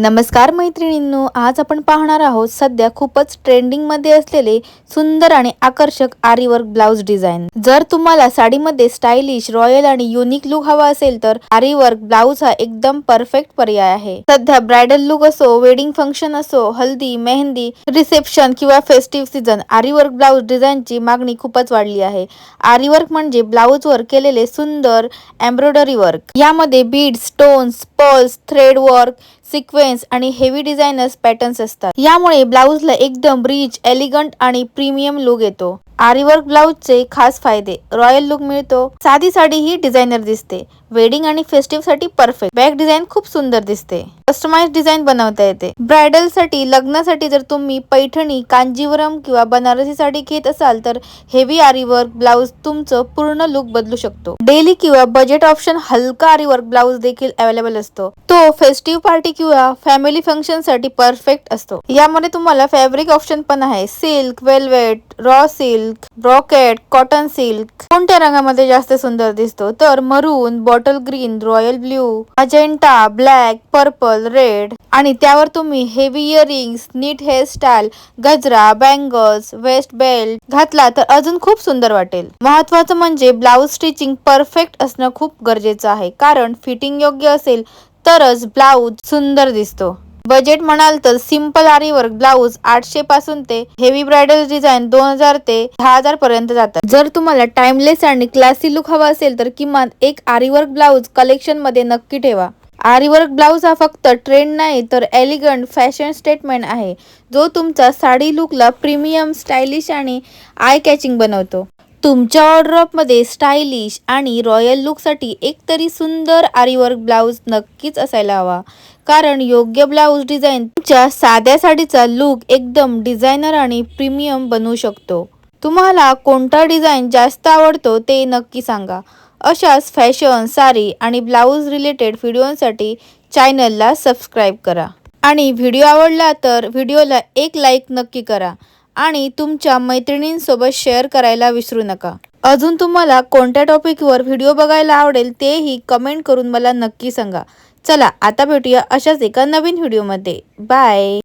नमस्कार मैत्रिणींनो, आज आपण पाहणार आहोत सध्या खूपच ट्रेंडिंग मध्ये असलेले सुंदर आणि आकर्षक आरी वर्क ब्लाउज डिझाइन। जर तुम्हाला साडीमध्ये स्टाइलिश, रॉयल आणि युनिक लुक हवा असेल तर आरी वर्क ब्लाउज हा एकदम परफेक्ट पर्याय आहे। सध्या ब्राइडल लुक असो, वेडिंग फंक्शन असो, हल्दी, मेहंदी, रिसेप्शन किंवा फेस्टिव्ह सीझन, आरी वर्क ब्लाउज डिझाइनची मागणी खूपच वाढली आहे। आरी वर्क म्हणजे ब्लाउज वर केलेले सुंदर एम्ब्रॉयडरी वर्क। यामध्ये beads, stones, pearls, thread work, sequence आणि हेवी डिझाइनर्स पॅटर्न्स असतात। यामुळे ब्लाउजला एकदम रिच, एलिगंट आणि प्रीमियम लुक येतो। आरी वर्क ब्लाउजचे खास फायदे: रॉयल लुक मिळतो, साधी साडी ही डिझायनर दिसते, वेडिंग आणि फेस्टिव्ह साठी परफेक्ट, बॅक डिझाइन खूप सुंदर दिसते, कस्टमाइज डिझाइन बनवता येते। ब्राइडल साठी, लग्नासाठी जर तुम्ही पैठणी, कांजीवरम किंवा बनारसी साडी घेत असाल तर हेवी आरी वर्क ब्लाउज तुमचं पूर्ण लुक बदलू शकतो। डेली किंवा बजेट ऑप्शन हलका आरी वर्क ब्लाउज देखील अवेलेबल असतो। तो फेस्टिव्ह पार्टी किंवा फॅमिली फंक्शन साठी परफेक्ट असतो। यामध्ये तुम्हाला फॅब्रिक ऑप्शन पण आहे: silk, velvet, raw silk, brocade, cotton silk. कोणत्या रंगामध्ये जास्त सुंदर दिसतो तर maroon, bottle green, royal blue, magenta, black, purple, red. आणि त्यावर तुम्ही हेवी इयरिंग्स, नीट हेअरस्टाईल, गजरा, बँगल्स, वेस्ट बेल्ट घातला तर अजून खूप सुंदर वाटेल। महत्त्वाचं म्हणजे ब्लाउज स्टिचिंग परफेक्ट असणं खूप गरजेचं आहे, कारण फिटिंग योग्य असेल तरच ब्लाउज सुंदर दिसतो। बजेट म्हणाल तर सिंपल आरी वर्क ब्लाउज 800 पासून ते हेवी ब्राइडल डिझाइन 2000 ते 10000 पर्यंत जातात। जर तुम्हाला टाइमलेस आणि क्लासी लुक हवा असेल तर किमान एक आरी वर्क ब्लाउज कलेक्शन मध्ये नक्की ठेवा। आरी वर्क ब्लाउज हा फक्त ट्रेंड नाही तर एलिगंट फॅशन स्टेटमेंट आहे, जो तुमचा साडी लुकला प्रीमियम, स्टाइलिश आणि आय कॅचिंग बनवतो। तुमच्या वॉर्डरोबमध्ये स्टाइलिश आणि रॉयल लुकसाठी एक तरी सुंदर आरी वर्क ब्लाउज नक्कीच असायला हवा, कारण योग्य ब्लाउज डिझाइन तुमच्या साध्या साडीचा लुक एकदम डिझायनर आणि प्रीमियम बनवू शकतो। तुम्हाला कोणता डिझाइन जास्त आवडतो ते नक्की सांगा। अशाच फॅशन, साडी आणि ब्लाउज रिलेटेड व्हिडिओसाठी चॅनलला सबस्क्राईब करा आणि व्हिडिओ आवडला तर व्हिडिओला एक लाईक नक्की करा आणि तुमच्या मैत्रिणींसोबत शेअर करायला विसरू नका। अजून तुम्हाला कोणत्या टॉपिकवर व्हिडिओ बघायला आवडेल तेही कमेंट करून मला नक्की सांगा। चला आता भेटूया अशाच एका नवीन व्हिडिओमध्ये। बाय।